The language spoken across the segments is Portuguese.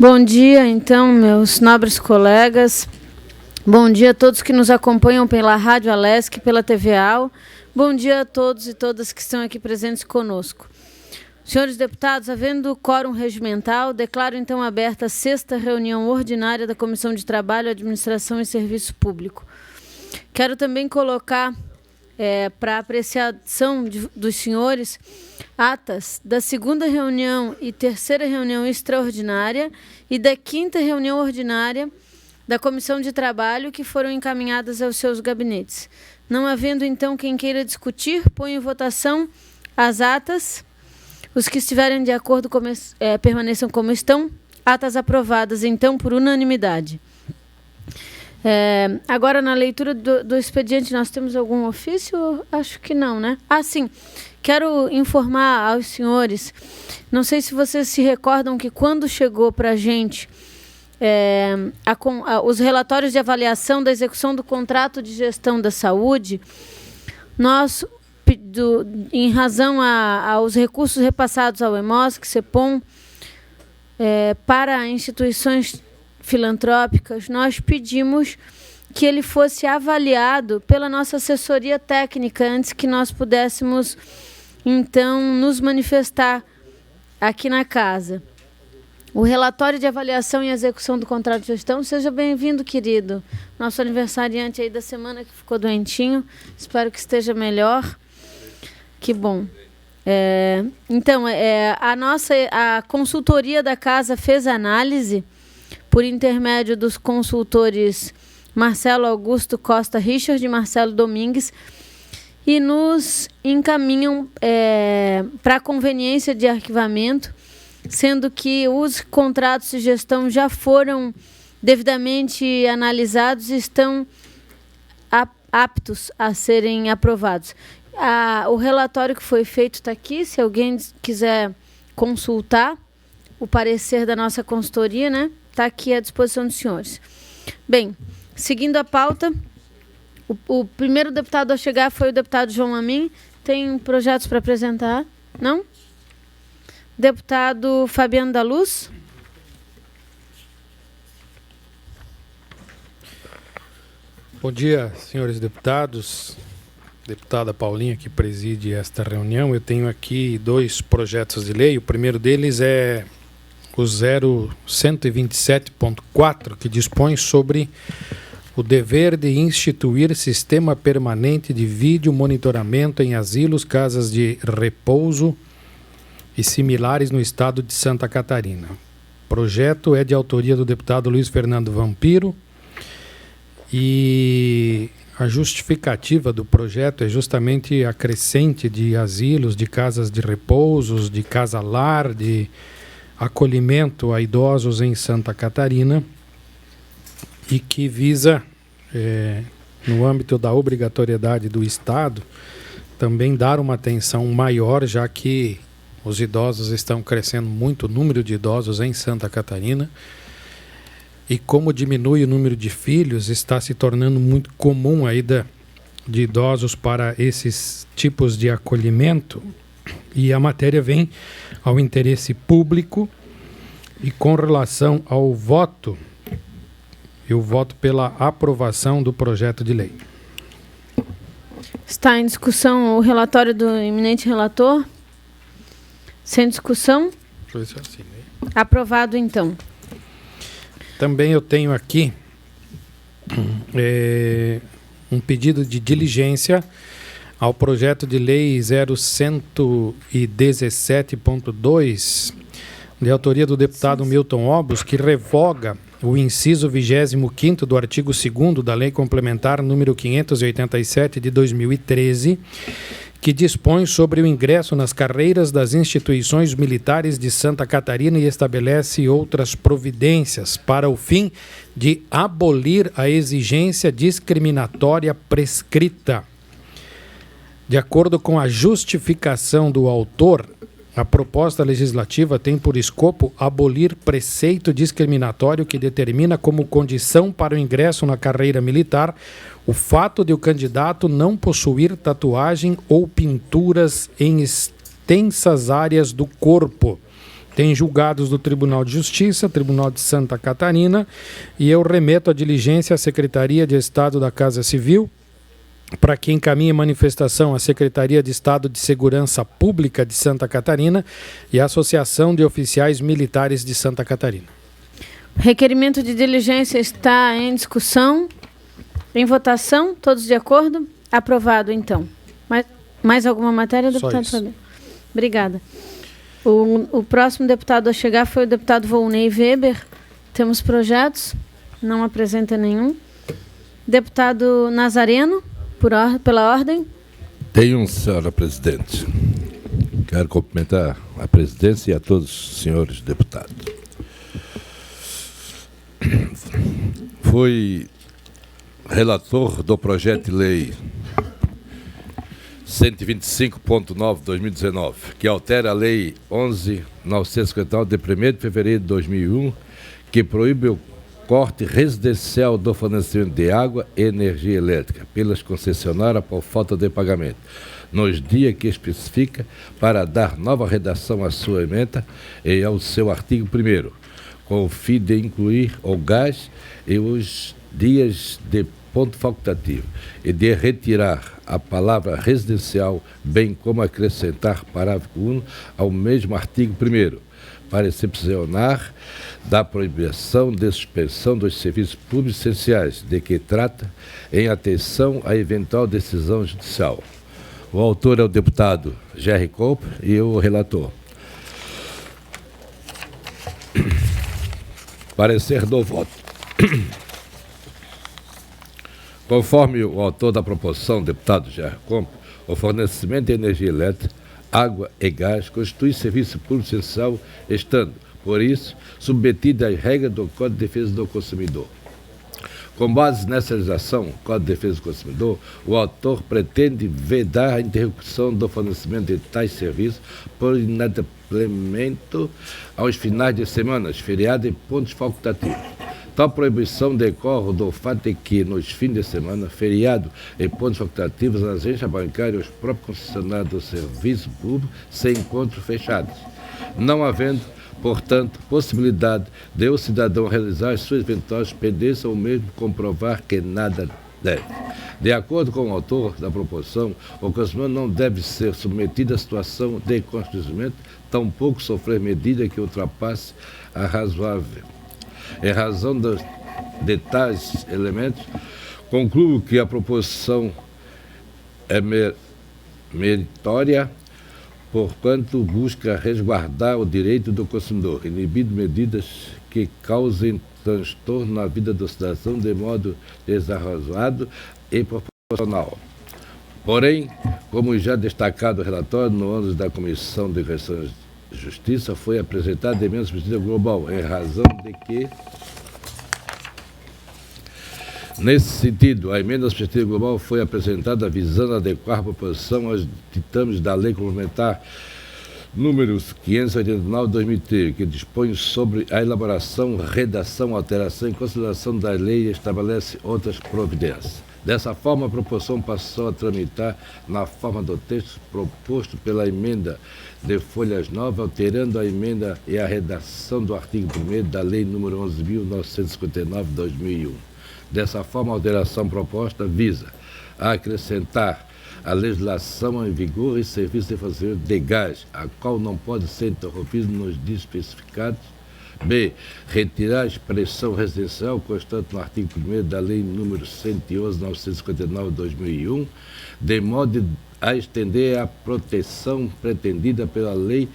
Bom dia, então, meus nobres colegas. Bom dia a todos que nos acompanham pela Rádio Alesc, pela TV AL. Bom dia a todos e todas que estão aqui presentes conosco. Senhores deputados, havendo quórum regimental, declaro então aberta a 6ª reunião ordinária da Comissão de Trabalho, Administração e Serviço Público. Quero também colocar para apreciação dos senhores atas da 2ª reunião e 3ª reunião extraordinária e da 5ª reunião ordinária da Comissão de Trabalho, que foram encaminhadas aos seus gabinetes. Não havendo, então, quem queira discutir, ponho em votação as atas. Os que estiverem de acordo permaneçam como estão. Atas aprovadas, então, por unanimidade. Agora, na leitura do expediente, nós temos algum ofício? Acho que não, né? Sim. Quero informar aos senhores, não sei se vocês se recordam que quando chegou para a gente os relatórios de avaliação da execução do contrato de gestão da saúde, nós, em razão aos recursos repassados ao EMOSC, CEPOM, para instituições filantrópicas, nós pedimos que ele fosse avaliado pela nossa assessoria técnica antes que nós pudéssemos, então, nos manifestar aqui na casa. O relatório de avaliação e execução do contrato de gestão, seja bem-vindo, querido. Nosso aniversariante aí da semana que ficou doentinho, espero que esteja melhor. Que bom. Então, a consultoria da casa fez análise por intermédio dos consultores Marcelo Augusto Costa Richard e Marcelo Domingues, e nos encaminham para a conveniência de arquivamento, sendo que os contratos de gestão já foram devidamente analisados e estão aptos a serem aprovados. O relatório que foi feito está aqui, se alguém quiser consultar o parecer da nossa consultoria, né? Está aqui à disposição dos senhores. Bem, seguindo a pauta, o primeiro deputado a chegar foi o deputado João Amin. Tem projetos para apresentar? Não? Deputado Fabiano da Luz. Bom dia, senhores deputados. Deputada Paulinha, que preside esta reunião. Eu tenho aqui 2 projetos de lei. O primeiro deles é o 0127.4, que dispõe sobre o dever de instituir sistema permanente de vídeo monitoramento em asilos, casas de repouso e similares no estado de Santa Catarina. O projeto é de autoria do deputado Luiz Fernando Vampiro e a justificativa do projeto é justamente a crescente de asilos, de casas de repousos, de casa-lar, de acolhimento a idosos em Santa Catarina, e que visa, no âmbito da obrigatoriedade do Estado, também dar uma atenção maior, já que os idosos estão crescendo muito, o número de idosos em Santa Catarina, e como diminui o número de filhos, está se tornando muito comum a ida de idosos para esses tipos de acolhimento, e a matéria vem ao interesse público. E com relação ao voto, eu voto pela aprovação do projeto de lei. Está em discussão o relatório do eminente relator? Sem discussão? Aprovado, então. Também eu tenho aqui um pedido de diligência ao projeto de lei 0117.2, de autoria do deputado Milton Obos, que revoga o inciso 25º do artigo 2º da Lei Complementar número 587 de 2013, que dispõe sobre o ingresso nas carreiras das instituições militares de Santa Catarina e estabelece outras providências para o fim de abolir a exigência discriminatória prescrita. De acordo com a justificação do autor, a proposta legislativa tem por escopo abolir preceito discriminatório que determina como condição para o ingresso na carreira militar o fato de o candidato não possuir tatuagem ou pinturas em extensas áreas do corpo, Tem julgados do Tribunal de Justiça, Tribunal de Santa Catarina, e eu remeto a diligência à Secretaria de Estado da Casa Civil, para que encaminhe manifestação à Secretaria de Estado de Segurança Pública de Santa Catarina e à Associação de Oficiais Militares de Santa Catarina. Requerimento de diligência está em discussão, em votação, todos de acordo? Aprovado, então. Mais alguma matéria, deputado Fabiano? Obrigada. O próximo deputado a chegar foi o deputado Volney Weber. Temos projetos? Não apresenta nenhum. Deputado Nazareno, pela ordem. Tenho, senhora presidente. Quero cumprimentar a presidência e a todos os senhores deputados. Fui relator do projeto de lei 125.9/2019, que altera a Lei 11.959, de 1º de fevereiro de 2001, que proíbe o corte residencial do fornecimento de água e energia elétrica pelas concessionárias por falta de pagamento, nos dias que especifica, para dar nova redação à sua emenda e ao seu artigo 1º, com o fim de incluir o gás e os dias de ponto facultativo e de retirar a palavra residencial, bem como acrescentar parágrafo 1 ao mesmo artigo 1º, para excepcionar da proibição de suspensão dos serviços públicos essenciais, de que trata, em atenção à eventual decisão judicial. O autor é o deputado Jerry Coupe e eu o relator. Parecer do voto. Conforme o autor da proposição, deputado Jerry Coupe, o fornecimento de energia elétrica, água e gás constitui serviço público essencial, estando, por isso, submetido às regras do Código de Defesa do Consumidor. Com base nessa legislação, Código de Defesa do Consumidor, o autor pretende vedar a interrupção do fornecimento de tais serviços por inadimplemento aos finais de semana, feriados e pontos facultativos. Tal proibição decorre do fato de que, nos fins de semana, feriado e pontos facultativos, as agências bancárias e os próprios concessionários do serviço público se encontram fechados, não havendo, portanto, possibilidade de o cidadão realizar as suas eventuais pendências ou mesmo comprovar que nada deve. De acordo com o autor da proposição, o consumidor não deve ser submetido à situação de constrangimento, tampouco sofrer medida que ultrapasse a razoável. Em razão de tais elementos, concluo que a proposição é meritória, porquanto busca resguardar o direito do consumidor, inibindo medidas que causem transtorno na vida do cidadão de modo desarrazoado e proporcional. Porém, como já destacado no relatório, no âmbito da Comissão de Questões de Justiça, foi apresentada emenda substitutiva global, em razão de que, nesse sentido, a emenda substitutiva global foi apresentada visando adequar a proposição aos ditames da Lei Complementar números 589/2013, que dispõe sobre a elaboração, redação, alteração e consideração da lei e estabelece outras providências. Dessa forma, a proposição passou a tramitar na forma do texto proposto pela emenda de folhas novas, alterando a emenda e a redação do artigo 1º da Lei nº 11.959/2001. Dessa forma, a alteração proposta visa a acrescentar a legislação em vigor e serviço de fornecimento de gás, a qual não pode ser interrompido nos dias especificados. B. Retirar a expressão residencial constante no artigo 1º da Lei nº 111.959/2001, de modo a estender a proteção pretendida pela lei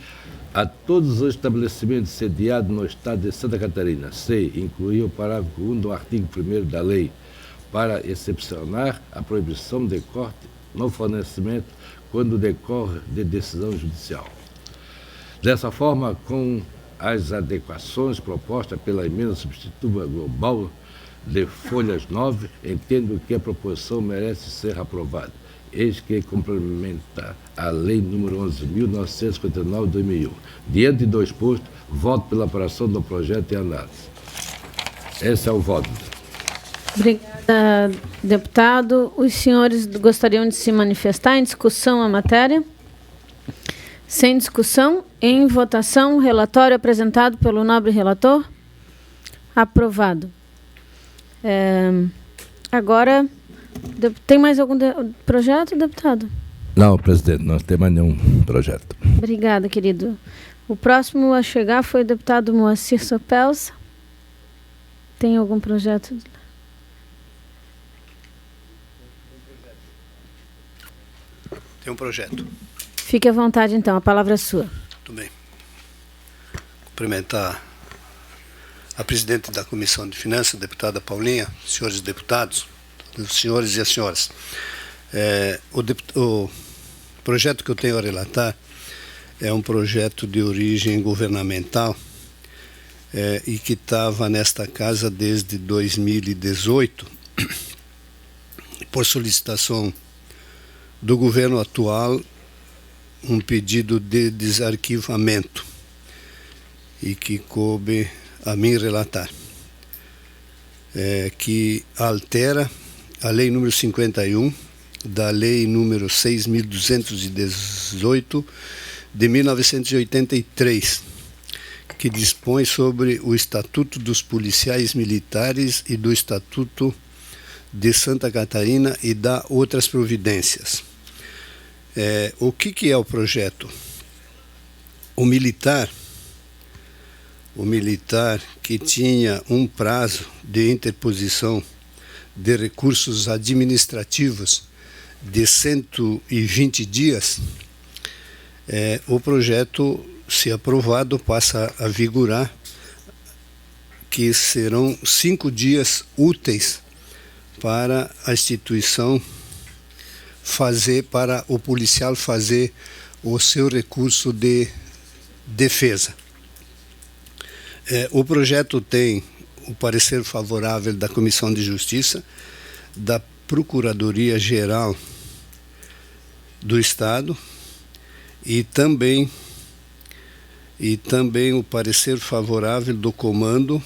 a todos os estabelecimentos sediados no Estado de Santa Catarina. C. Incluir o parágrafo 1 do artigo 1º da lei, para excepcionar a proibição de corte no fornecimento quando decorre de decisão judicial. Dessa forma, com as adequações propostas pela emenda substitutiva global de folhas 9, entendo que a proposição merece ser aprovada, eis que complementa a Lei nº 11.959/2001. Diante do exposto, voto pela aprovação do projeto e análise. Esse é o voto. Obrigada, deputado. Os senhores gostariam de se manifestar em discussão à matéria? Sem discussão, em votação, relatório apresentado pelo nobre relator. Aprovado. Agora, tem mais algum projeto, deputado? Não, presidente, não tem mais nenhum projeto. Obrigada, querido. O próximo a chegar foi o deputado Moacir Sopelsa. Tem algum projeto? Tem um projeto. Fique à vontade, então. A palavra é sua. Muito bem. Cumprimentar a presidente da Comissão de Finanças, a deputada Paulinha, senhores deputados, os senhores e as senhoras. O projeto que eu tenho a relatar é um projeto de origem governamental e que estava nesta casa desde 2018, por solicitação do governo atual, um pedido de desarquivamento e que coube a mim relatar, que altera a Lei número 51 da Lei número 6.218 de 1983, que dispõe sobre o Estatuto dos Policiais Militares e do Estatuto de Santa Catarina e dá outras providências. O que é o projeto? O militar que tinha um prazo de interposição de recursos administrativos de 120 dias, o projeto, se aprovado, passa a vigorar, que serão 5 dias úteis para a instituição para o policial fazer o seu recurso de defesa. O projeto tem o parecer favorável da Comissão de Justiça, da Procuradoria-Geral do Estado e também o parecer favorável do Comando,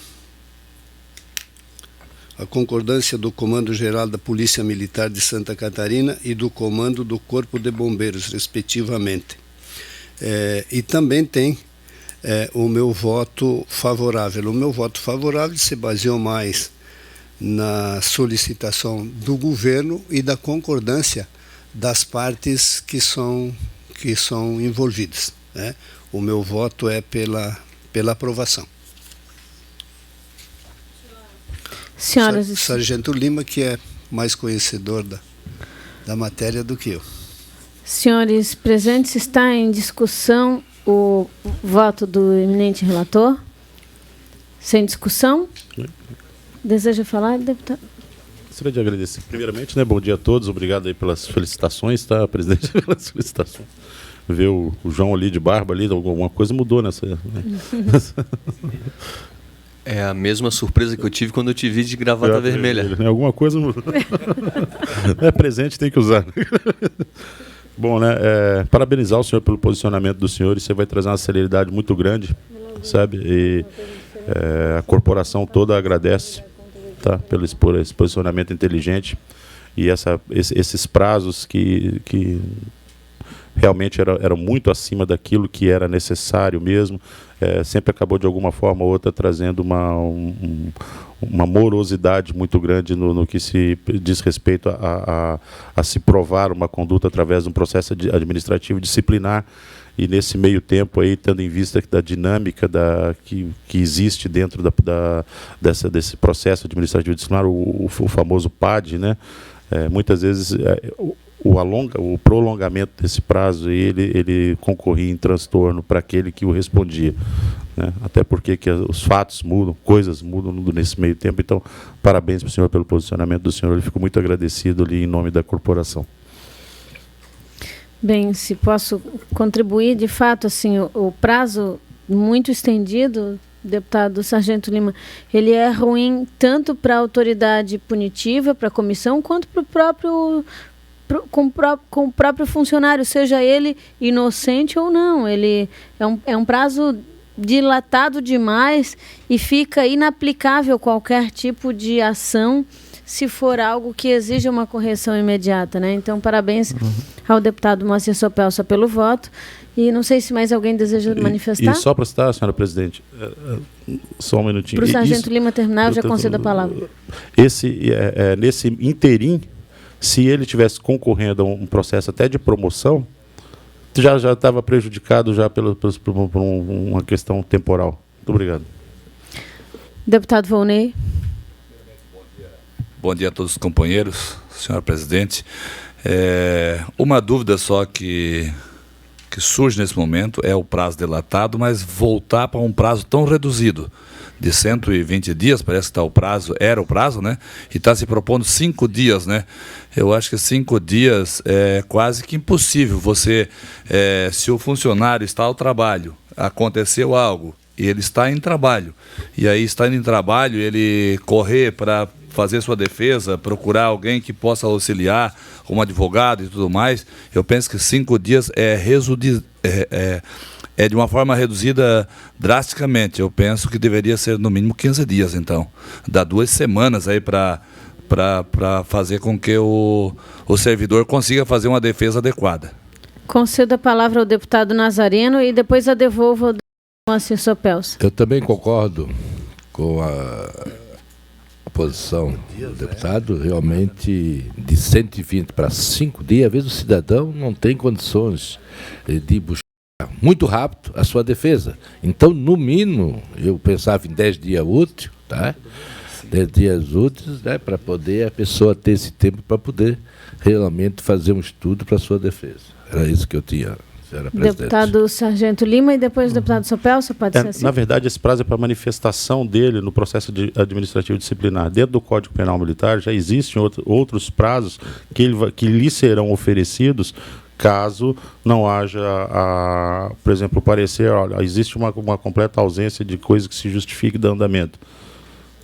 a concordância do Comando Geral da Polícia Militar de Santa Catarina e do Comando do Corpo de Bombeiros, respectivamente. E também tem o meu voto favorável. O meu voto favorável se baseou mais na solicitação do governo e da concordância das partes que são envolvidas, né? O meu voto é pela aprovação. Senhoras e Sargento Lima, que é mais conhecedor da matéria do que eu. Senhores presentes, está em discussão o voto do eminente relator? Sem discussão? Deseja falar, deputado? Gostaria de agradecer primeiramente, né? Bom dia a todos, obrigado aí pelas felicitações, tá, presidente, pelas felicitações. Ver o João ali de barba ali, alguma coisa mudou nessa... Né? É a mesma surpresa que eu tive quando eu te vi de gravata vermelha. Né? Alguma coisa mudou. Presente, tem que usar. Bom, né? Parabenizar o senhor pelo posicionamento do senhor, e você vai trazer uma celeridade muito grande, sabe? E a corporação toda agradece, tá, pelo esse posicionamento inteligente e esses prazos que realmente eram muito acima daquilo que era necessário mesmo. Sempre acabou de alguma forma ou outra trazendo uma morosidade muito grande no que se diz respeito a se provar uma conduta através de um processo administrativo disciplinar. E nesse meio tempo aí, tendo em vista da dinâmica que existe dentro desse processo administrativo disciplinar, o famoso PAD, né? Muitas vezes o prolongamento desse prazo ele concorria em transtorno para aquele que o respondia, né? Até porque os fatos mudam, coisas mudam nesse meio tempo. Então, parabéns para o senhor pelo posicionamento do senhor. Eu fico muito agradecido ali em nome da corporação. Bem, se posso contribuir, de fato, assim, o prazo muito estendido, deputado Sargento Lima, ele é ruim tanto para a autoridade punitiva, para a comissão, quanto para o próprio com o próprio funcionário, seja ele inocente ou não. Ele é um prazo dilatado demais e fica inaplicável qualquer tipo de ação se for algo que exija uma correção imediata, né? Então, parabéns ao deputado Moacir Sopelsa pelo voto E não sei se mais alguém deseja manifestar. E só para citar, senhora presidente, só um minutinho. Para o Sargento Lima terminar, eu já concedo a palavra. Nesse interim, se ele tivesse concorrendo a um processo até de promoção, já estava prejudicado já por uma questão temporal. Muito obrigado. Deputado Volney. Bom dia a todos os companheiros, senhora presidente. Uma dúvida só que surge nesse momento é o prazo dilatado, mas voltar para um prazo tão reduzido, de 120 dias, parece que era o prazo, né? E está se propondo 5 dias, né? Eu acho que 5 dias é quase que impossível. Se o funcionário está ao trabalho, aconteceu algo, e ele está em trabalho, e aí está em trabalho, ele correr para fazer sua defesa, procurar alguém que possa auxiliar, como advogado e tudo mais, eu penso que 5 dias é de uma forma reduzida drasticamente. Eu penso que deveria ser no mínimo 15 dias, então. Dá 2 semanas aí para fazer com que o servidor consiga fazer uma defesa adequada. Concedo a palavra ao deputado Nazareno e depois a devolvo ao assessor Pelso. Eu também concordo com a posição do deputado, realmente de 120 para 5 dias, às vezes o cidadão não tem condições de buscar muito rápido a sua defesa. Então, no mínimo, eu pensava em 10 dias úteis, tá? 10 dias úteis, né, para poder a pessoa ter esse tempo para poder realmente fazer um estudo para a sua defesa. Era isso que eu tinha. Deputado Sargento Lima e depois o deputado Sopelso, pode ser assim? Na verdade, esse prazo é para manifestação dele no processo administrativo disciplinar. Dentro do Código Penal Militar já existem outros prazos que lhe serão oferecidos caso não haja, por exemplo, o parecer, olha, existe uma completa ausência de coisa que se justifique do andamento.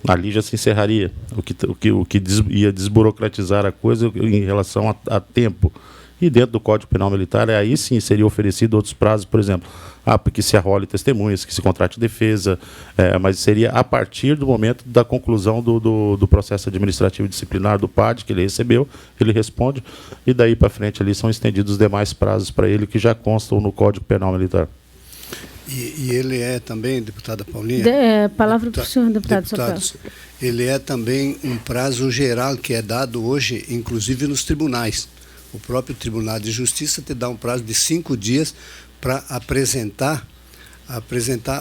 Ali já se encerraria, o que ia desburocratizar a coisa em relação a tempo. E dentro do Código Penal Militar, aí sim seria oferecido outros prazos, por exemplo, porque se arrole testemunhas, que se contrate defesa, mas seria a partir do momento da conclusão do processo administrativo disciplinar do PAD, que ele recebeu, ele responde, e daí para frente ali são estendidos os demais prazos para ele, que já constam no Código Penal Militar. E ele é também, deputada Paulinha... Palavra para o senhor, deputado Sopelso. Ele é também um prazo geral que é dado hoje, inclusive nos tribunais. O próprio Tribunal de Justiça te dá um prazo de 5 dias para apresentar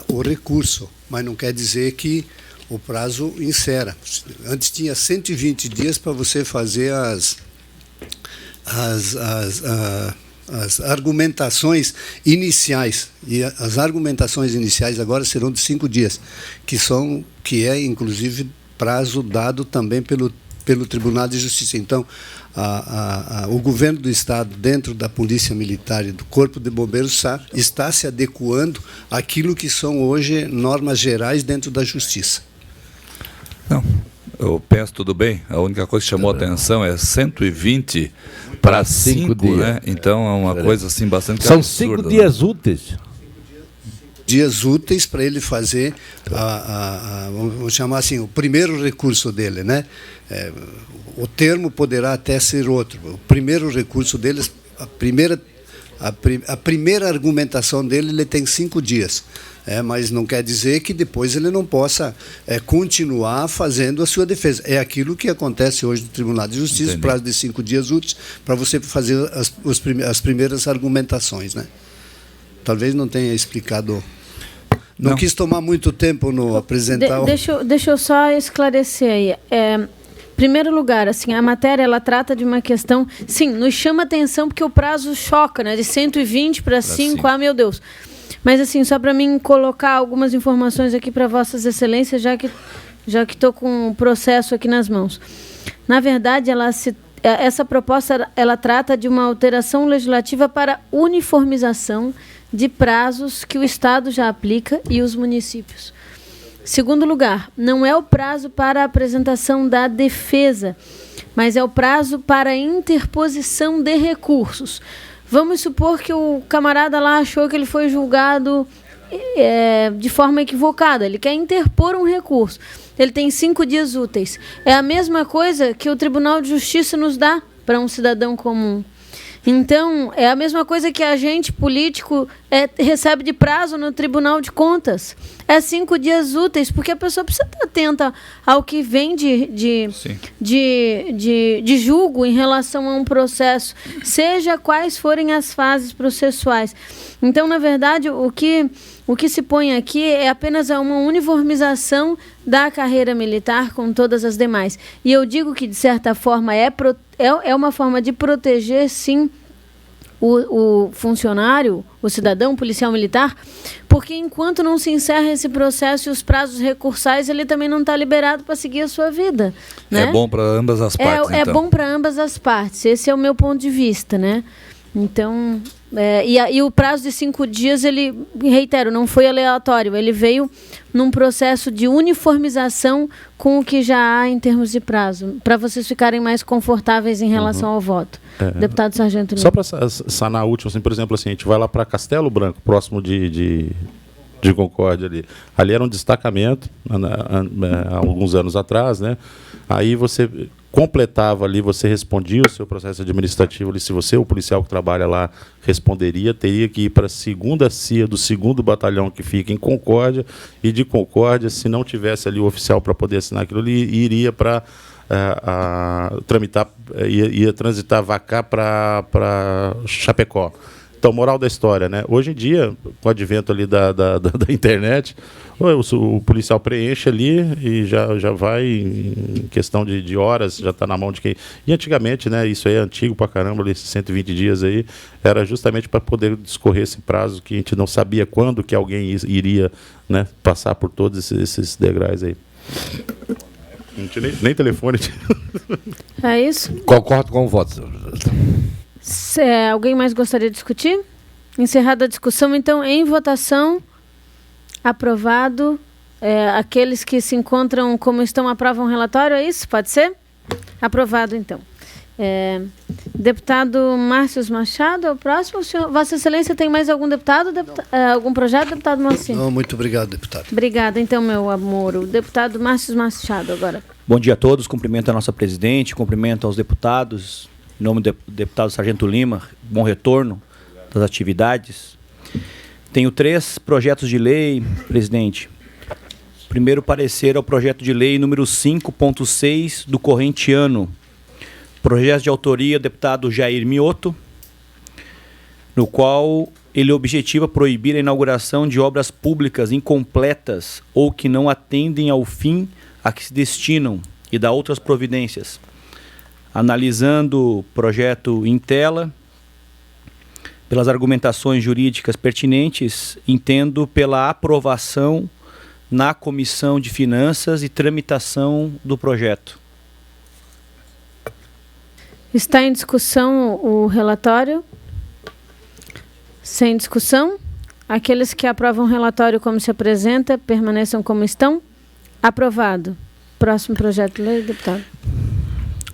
o recurso, mas não quer dizer que o prazo encerra. Antes tinha 120 dias para você fazer as argumentações iniciais, e as argumentações iniciais agora serão de 5 dias, que é inclusive prazo dado também pelo Tribunal de Justiça. Então, o governo do Estado, dentro da Polícia Militar e do Corpo de Bombeiros, está se adequando àquilo que são hoje normas gerais dentro da Justiça. Não, eu penso tudo bem. A única coisa que chamou a atenção é 120 para 5 dias, né? Então é uma coisa assim bastante São absurda, 5 dias úteis. Dias úteis para ele fazer, vamos chamar assim, o primeiro recurso dele, né? O termo poderá até ser outro. O primeiro recurso dele, a primeira argumentação dele, ele tem 5 dias. Mas não quer dizer que depois ele não possa continuar fazendo a sua defesa. É aquilo que acontece hoje no Tribunal de Justiça, prazo de 5 dias úteis, para você fazer as primeiras argumentações, né? Talvez não tenha explicado. Não quis tomar muito tempo no apresentar. Deixa eu só esclarecer aí. Em primeiro lugar, assim, a matéria ela trata de uma questão, sim, nos chama atenção porque o prazo choca, né? De 120 para 5, meu Deus. Mas assim, só para mim colocar algumas informações aqui para Vossas Excelências, já que estou com o processo aqui nas mãos. Na verdade, essa proposta ela trata de uma alteração legislativa para uniformização de prazos que o Estado já aplica e os municípios. Segundo lugar, não é o prazo para a apresentação da defesa, mas é o prazo para a interposição de recursos. Vamos supor que o camarada lá achou que ele foi julgado de forma equivocada, ele quer interpor um recurso. Ele tem 5 dias úteis. É a mesma coisa que o Tribunal de Justiça nos dá para um cidadão comum. Então, é a mesma coisa que agente político recebe de prazo no Tribunal de Contas. É 5 dias úteis, porque a pessoa precisa estar atenta ao que vem de julgo em relação a um processo, seja quais forem as fases processuais. Então, na verdade, o que se põe aqui é apenas uma uniformização da carreira militar com todas as demais. E eu digo que, de certa forma, é uma forma de proteger, sim, o funcionário, o cidadão, o policial militar, porque enquanto não se encerra esse processo e os prazos recursais, ele também não está liberado para seguir a sua vida. Né? É bom para ambas as partes, É bom para ambas as partes. Esse é o meu ponto de vista, né? Então, e o prazo de 5 dias, ele, reitero, não foi aleatório, ele veio num processo de uniformização com o que já há em termos de prazo, para vocês ficarem mais confortáveis em relação ao voto. Deputado Sargento Lima. Só para sanar a última, assim, por exemplo, assim, a gente vai lá para Castelo Branco, próximo de Concórdia ali. Ali era um destacamento, há alguns anos atrás, né? Aí você completava ali, você respondia o seu processo administrativo ali, se você, o policial que trabalha lá, responderia, teria que ir para a segunda CIA do 2º Batalhão, que fica em Concórdia, e de Concórdia, se não tivesse ali o oficial para poder assinar aquilo ali, iria para tramitar, ia transitar vacar para Chapecó. Então, moral da história, né? Hoje em dia, com o advento ali da internet, o policial preenche ali e já vai, em questão de horas, já está na mão de quem... E antigamente, né, isso aí é antigo pra caramba, ali, 120 dias aí, era justamente para poder discorrer esse prazo que a gente não sabia quando que alguém iria, né, passar por todos esses degraus aí. Não tinha nem telefone. É isso? Concordo com o voto. Alguém mais gostaria de discutir? Encerrada a discussão, então, em votação, aprovado. Aqueles que se encontram como estão aprovam o relatório, é isso? Pode ser? Aprovado, então. Deputado Márcio Machado, é o próximo. Vossa Excelência tem mais algum deputado? Algum projeto, deputado Márcio? Não, muito obrigado, deputado. Obrigada, então, meu amor. O deputado Márcio Machado, agora. Bom dia a todos, cumprimento a nossa presidente, cumprimento aos deputados. Em nome do deputado Sargento Lima, bom retorno das atividades. Tenho 3 projetos de lei, presidente. Primeiro parecer ao projeto de lei número 5.6 do corrente ano. Projeto de autoria do deputado Jair Mioto, no qual ele objetiva proibir a inauguração de obras públicas incompletas ou que não atendem ao fim a que se destinam e dá outras providências. Analisando o projeto em tela, pelas argumentações jurídicas pertinentes, entendo pela aprovação na Comissão de Finanças e tramitação do projeto. Está em discussão o relatório? Sem discussão? Aqueles que aprovam o relatório como se apresenta, permaneçam como estão? Aprovado. Próximo projeto de lei, deputado.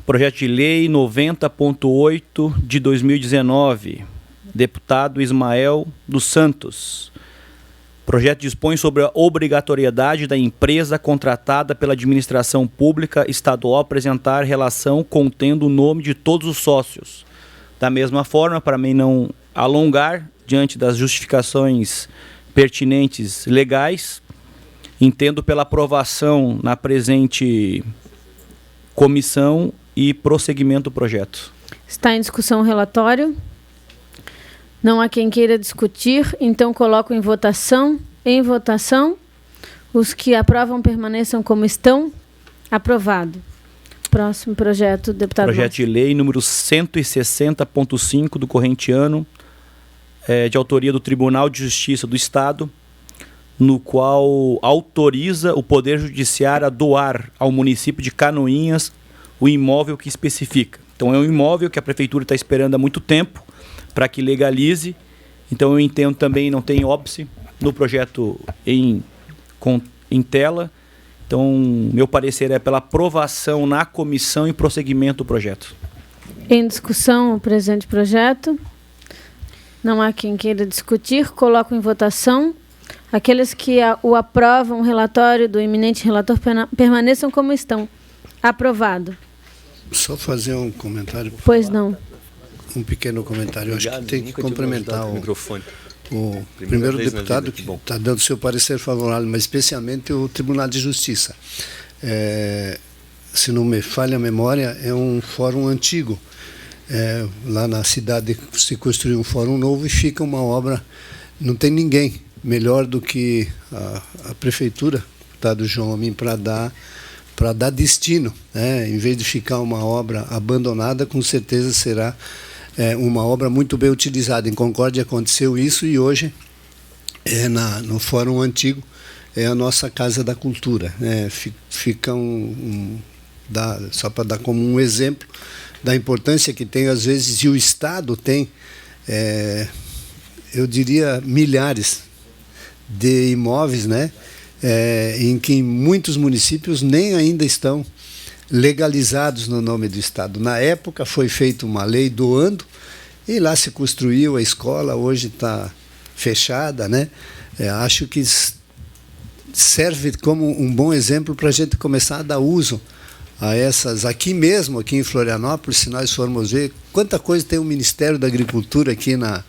Projeto de lei 90.8 de 2019, deputado Ismael dos Santos. Projeto dispõe sobre a obrigatoriedade da empresa contratada pela administração pública estadual apresentar relação contendo o nome de todos os sócios. Da mesma forma, para mim não alongar, diante das justificações pertinentes legais, entendo pela aprovação na presente comissão e prosseguimento do projeto. Está em discussão o relatório. Não há quem queira discutir, então coloco em votação. Em votação, os que aprovam permaneçam como estão. Aprovado. Próximo projeto, deputado. Projeto de lei número 160.5 do corrente ano, de autoria do Tribunal de Justiça do Estado, no qual autoriza o Poder Judiciário a doar ao município de Canoinhas o imóvel que especifica. Então é um imóvel que a Prefeitura está esperando há muito tempo para que legalize. Então eu entendo também, não tem óbice no projeto em tela. Então meu parecer é pela aprovação na comissão e prosseguimento do projeto. Em discussão o presente projeto. Não há quem queira discutir. Coloco em votação. Aqueles que o aprovam o relatório do eminente relator permaneçam como estão. Aprovado. Só fazer um comentário. Pois não. um pequeno comentário. Eu acho que tem que Nunca tive complementar o microfone. o Primeira primeiro vez na deputado vida, que que bom. está dando seu parecer favorável, mas especialmente o Tribunal de Justiça. Se não me falha a memória, é um fórum antigo. Lá na cidade se construiu um fórum novo e fica uma obra, não tem ninguém melhor do que a prefeitura, o deputado João Amin, para dar destino, né? Em vez de ficar uma obra abandonada, com certeza será uma obra muito bem utilizada. Em Concórdia aconteceu isso e hoje, no Fórum Antigo, é a nossa Casa da Cultura, né? Fica só para dar como um exemplo da importância que tem, às vezes, e o Estado tem, eu diria, milhares de imóveis, né? Em que muitos municípios nem ainda estão legalizados no nome do Estado. Na época foi feita uma lei doando e lá se construiu a escola, hoje está fechada, né? Acho que serve como um bom exemplo para a gente começar a dar uso a essas, aqui mesmo, aqui em Florianópolis, se nós formos ver, quanta coisa tem o Ministério da Agricultura aqui na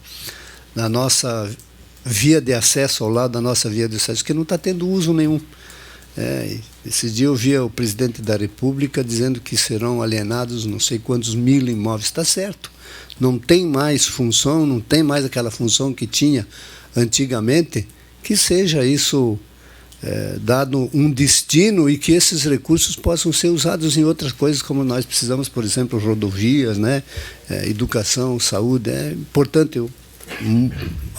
nossa via de acesso, ao lado da nossa via de acesso, que não está tendo uso nenhum. Esse dia eu via o presidente da República dizendo que serão alienados não sei quantos mil imóveis. Está certo, não tem mais função, não tem mais aquela função que tinha antigamente, que seja isso dado um destino e que esses recursos possam ser usados em outras coisas, como nós precisamos, por exemplo, rodovias, né? Educação, saúde. É importante, eu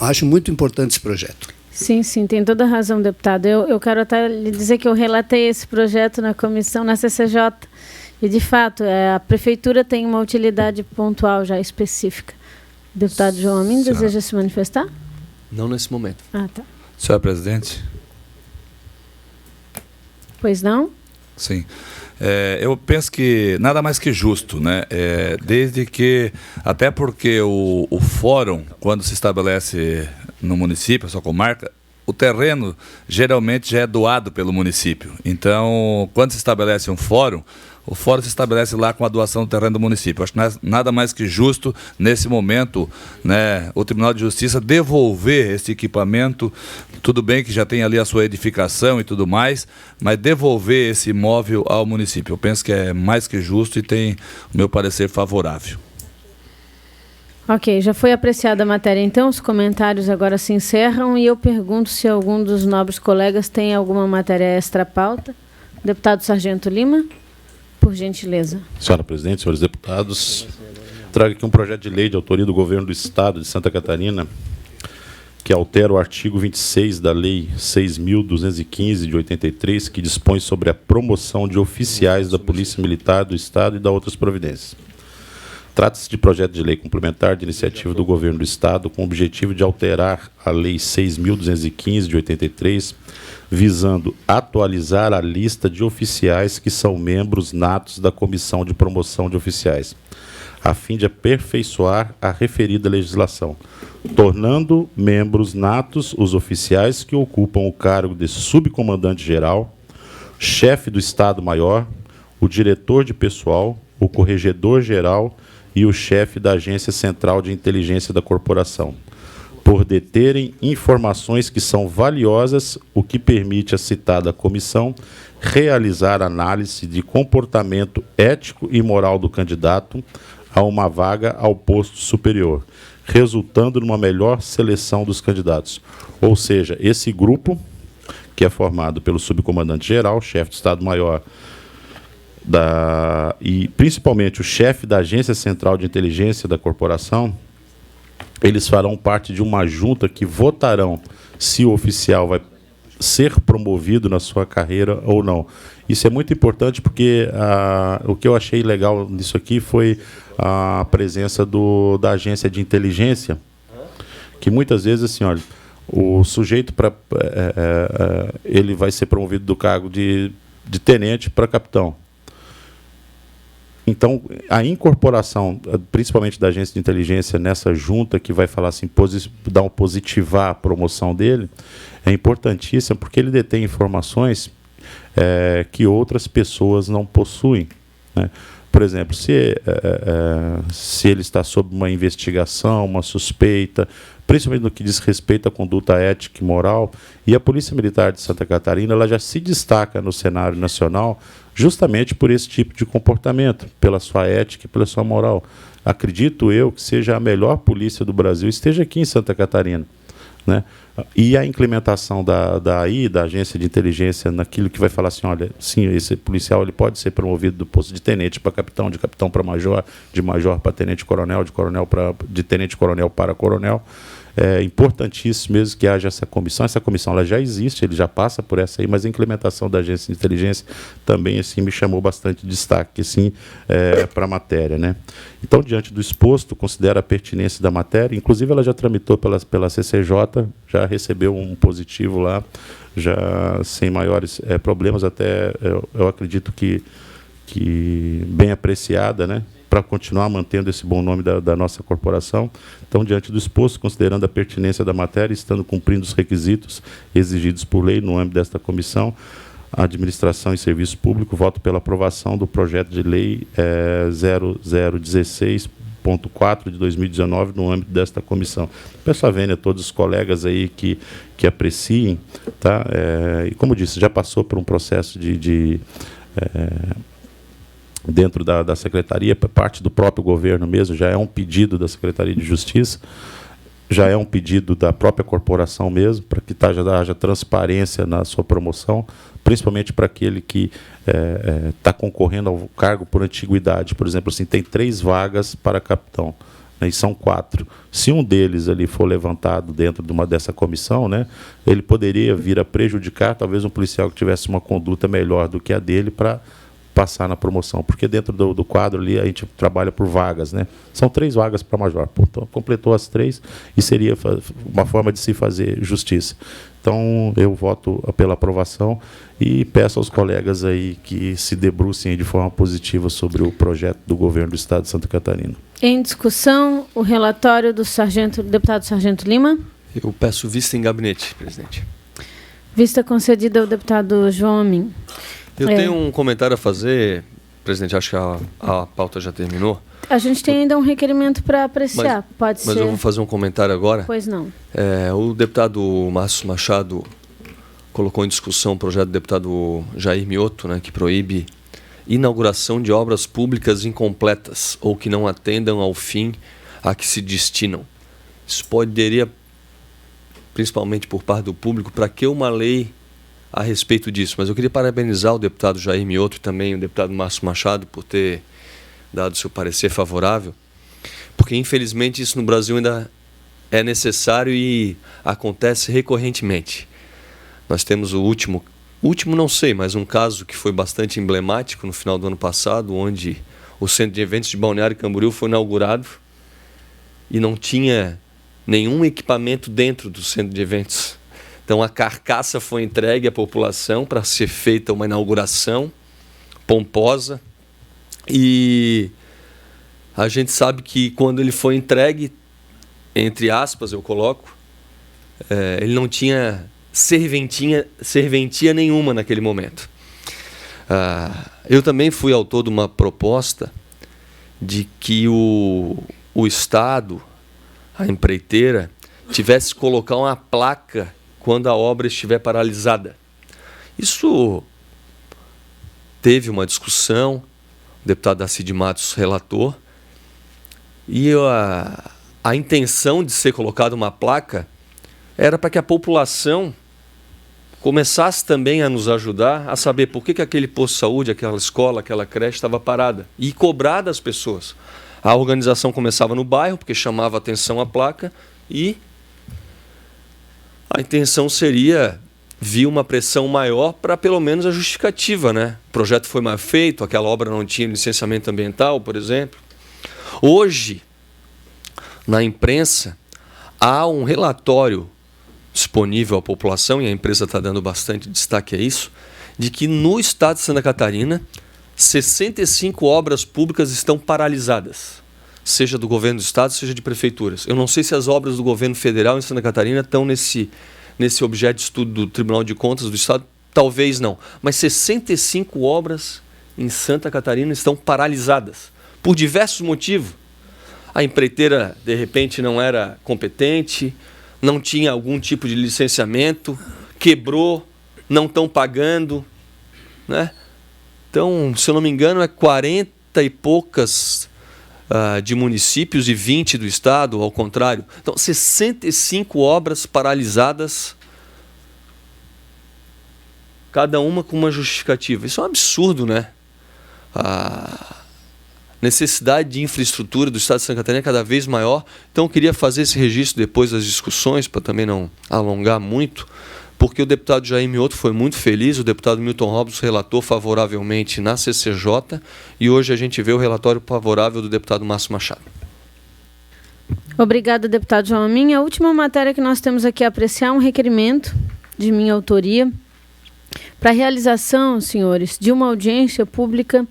acho muito importante esse projeto. Sim, tem toda a razão, deputado. Eu quero até lhe dizer que eu relatei esse projeto na comissão, na CCJ, e, de fato, a prefeitura tem uma utilidade pontual já específica. O deputado João Amin deseja se manifestar? Não nesse momento. Ah, tá. Senhora presidente? Pois não? Sim. Eu penso que nada mais que justo, né? Desde que, até porque o fórum, quando se estabelece no município, a sua comarca, o terreno geralmente já é doado pelo município. Então, quando se estabelece um fórum, o fórum se estabelece lá com a doação do terreno do município. Acho que nada mais que justo, nesse momento, né, o Tribunal de Justiça devolver esse equipamento. Tudo bem que já tem ali a sua edificação e tudo mais, mas devolver esse imóvel ao município. Eu penso que é mais que justo e tem o meu parecer favorável. Ok, já foi apreciada a matéria, então os comentários agora se encerram e eu pergunto se algum dos nobres colegas tem alguma matéria extra-pauta. Deputado Sargento Lima, por gentileza. Senhora presidente, senhores deputados, trago aqui um projeto de lei de autoria do Governo do Estado de Santa Catarina, que altera o artigo 26 da Lei 6.215 de 83, que dispõe sobre a promoção de oficiais da Polícia Militar do Estado e da outras providências. Trata-se de projeto de lei complementar de iniciativa do Governo do Estado com o objetivo de alterar a Lei 6.215 de 83, visando atualizar a lista de oficiais que são membros natos da Comissão de Promoção de Oficiais, a fim de aperfeiçoar a referida legislação, tornando membros natos os oficiais que ocupam o cargo de subcomandante-geral, chefe do Estado-Maior, o diretor de pessoal, o corregedor-geral e o chefe da Agência Central de Inteligência da Corporação, por deterem informações que são valiosas, o que permite à citada comissão realizar análise de comportamento ético e moral do candidato a uma vaga ao posto superior, resultando numa melhor seleção dos candidatos. Ou seja, esse grupo, que é formado pelo subcomandante-geral, chefe do Estado-Maior, e principalmente o chefe da Agência Central de Inteligência da Corporação, eles farão parte de uma junta que votarão se o oficial vai ser promovido na sua carreira ou não. Isso é muito importante porque o que eu achei legal nisso aqui foi a presença da agência de inteligência, que muitas vezes, assim, olha, o sujeito ele vai ser promovido do cargo de tenente para capitão. Então, a incorporação, principalmente da agência de inteligência, nessa junta que vai falar assim, positivar a promoção dele, é importantíssima, porque ele detém informações que outras pessoas não possuem, né? por exemplo, se ele está sob uma investigação, uma suspeita, principalmente no que diz respeito à conduta ética e moral, e a Polícia Militar de Santa Catarina ela já se destaca no cenário nacional justamente por esse tipo de comportamento, pela sua ética e pela sua moral. Acredito eu que seja a melhor polícia do Brasil, esteja aqui em Santa Catarina, né? E a implementação da agência de inteligência naquilo que vai falar assim, olha, sim, esse policial ele pode ser promovido do posto de tenente para capitão, de capitão para major, de major para tenente-coronel, de tenente-coronel para coronel. É importantíssimo mesmo que haja essa comissão. Essa comissão ela já existe, ele já passa por essa aí, mas a implementação da agência de inteligência também assim, me chamou bastante destaque assim, para a matéria, né? Então, diante do exposto, considera a pertinência da matéria, inclusive ela já tramitou pela CCJ, já recebeu um positivo lá, já sem maiores problemas, até eu acredito que bem apreciada, né? Para continuar mantendo esse bom nome da nossa corporação. Então, diante do exposto, considerando a pertinência da matéria, estando cumprindo os requisitos exigidos por lei no âmbito desta comissão, a Administração e Serviço Público, voto pela aprovação do projeto de lei 0016.4 de 2019 no âmbito desta comissão. Peço a vênia a todos os colegas aí que apreciem, tá? E como disse, já passou por um processo dentro da Secretaria, parte do próprio governo mesmo, já é um pedido da Secretaria de Justiça, já é um pedido da própria corporação mesmo, para que haja transparência na sua promoção, principalmente para aquele que está concorrendo ao cargo por antiguidade. Por exemplo, assim, tem 3 vagas para capitão, né, e são 4. Se um deles ali for levantado dentro dessa comissão, né, ele poderia vir a prejudicar talvez um policial que tivesse uma conduta melhor do que a dele para passar na promoção, porque dentro do quadro ali a gente trabalha por vagas, né? São 3 vagas para major, então completou as 3 e seria uma forma de se fazer justiça. Então eu voto pela aprovação e peço aos colegas aí que se debrucem de forma positiva sobre o projeto do governo do Estado de Santa Catarina. Em discussão, o relatório do deputado Sargento Lima. Eu peço vista em gabinete, presidente. Vista concedida ao deputado João Amin. Eu tenho um comentário a fazer, presidente, acho que a pauta já terminou. A gente tem ainda um requerimento para apreciar, pode ser. Mas eu vou fazer um comentário agora. Pois não. O deputado Márcio Machado colocou em discussão o projeto do deputado Jair Mioto, né, que proíbe inauguração de obras públicas incompletas ou que não atendam ao fim a que se destinam. Isso poderia, principalmente por parte do público, para que uma lei a respeito disso, mas eu queria parabenizar o deputado Jair Mioto e também o deputado Márcio Machado por ter dado seu parecer favorável, porque infelizmente isso no Brasil ainda é necessário e acontece recorrentemente. Nós temos o último não sei, mas um caso que foi bastante emblemático no final do ano passado, onde o Centro de Eventos de Balneário Camboriú foi inaugurado e não tinha nenhum equipamento dentro do Centro de Eventos. Então, a carcaça foi entregue à população para ser feita uma inauguração pomposa. E a gente sabe que quando ele foi entregue, entre aspas, eu coloco, ele não tinha serventia nenhuma naquele momento. Eu também fui autor de uma proposta de que o Estado, a empreiteira, tivesse que colocar uma placa quando a obra estiver paralisada. Isso teve uma discussão, o deputado Dacide Matos relator, e a intenção de ser colocada uma placa era para que a população começasse também a nos ajudar a saber por que aquele posto de saúde, aquela escola, aquela creche estava parada e cobrar das pessoas. A organização começava no bairro, porque chamava a atenção a placa, e a intenção seria vir uma pressão maior para pelo menos a justificativa, né? O projeto foi mal feito, aquela obra não tinha licenciamento ambiental, por exemplo. Hoje, na imprensa, há um relatório disponível à população, e a imprensa está dando bastante destaque a isso, de que no estado de Santa Catarina, 65 obras públicas estão paralisadas, seja do governo do estado, seja de prefeituras. Eu não sei se as obras do governo federal em Santa Catarina estão nesse objeto de estudo do Tribunal de Contas do estado, talvez não, mas 65 obras em Santa Catarina estão paralisadas, por diversos motivos. A empreiteira, de repente, não era competente, não tinha algum tipo de licenciamento, quebrou, não estão pagando, né? Então, se eu não me engano, é 40 e poucas de municípios e 20 do estado, ao contrário. Então, 65 obras paralisadas, cada uma com uma justificativa. Isso é um absurdo, né? A necessidade de infraestrutura do estado de Santa Catarina é cada vez maior. Então, eu queria fazer esse registro depois das discussões, para também não alongar muito, porque o deputado Jair Mioto foi muito feliz, o deputado Milton Robles relatou favoravelmente na CCJ, e hoje a gente vê o relatório favorável do deputado Márcio Machado. Obrigada, deputado João Amin. A última matéria que nós temos aqui a apreciar é um requerimento de minha autoria para a realização, senhores, de uma audiência pública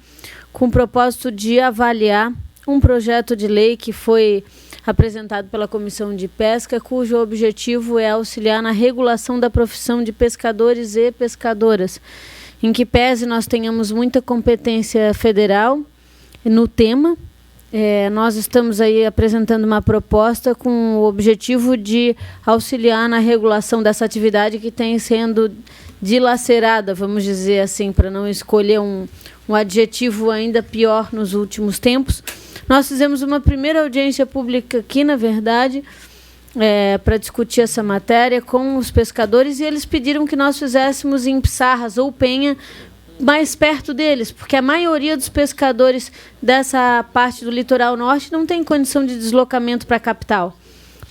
com o propósito de avaliar um projeto de lei que foi apresentado pela Comissão de Pesca, cujo objetivo é auxiliar na regulação da profissão de pescadores e pescadoras, em que pese nós tenhamos muita competência federal no tema. Nós estamos aí apresentando uma proposta com o objetivo de auxiliar na regulação dessa atividade que tem sendo dilacerada, vamos dizer assim, para não escolher um adjetivo ainda pior nos últimos tempos. Nós fizemos uma primeira audiência pública aqui, na verdade, para discutir essa matéria com os pescadores, e eles pediram que nós fizéssemos em Pissarras ou Penha, mais perto deles, porque a maioria dos pescadores dessa parte do litoral norte não tem condição de deslocamento para a capital.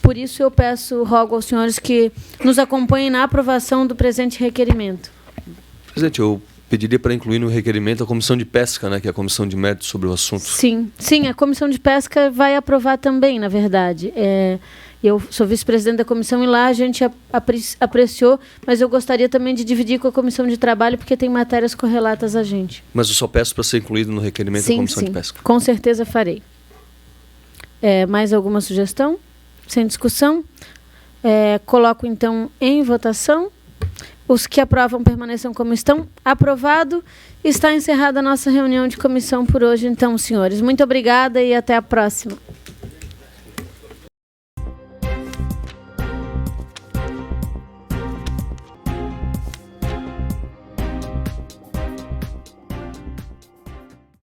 Por isso eu rogo aos senhores que nos acompanhem na aprovação do presente requerimento. Presidente, eu pediria para incluir no requerimento a Comissão de Pesca, né, que é a comissão de mérito sobre o assunto. Sim, a Comissão de Pesca vai aprovar também, na verdade. Eu sou vice-presidente da comissão e lá a gente apreciou, mas eu gostaria também de dividir com a Comissão de Trabalho, porque tem matérias correlatas a gente. Mas eu só peço para ser incluído no requerimento da Comissão de Pesca. Com certeza farei. Mais alguma sugestão? Sem discussão? Coloco, então, em votação. Os que aprovam permaneçam como estão. Aprovado. Está encerrada a nossa reunião de comissão por hoje, então, senhores. Muito obrigada e até a próxima.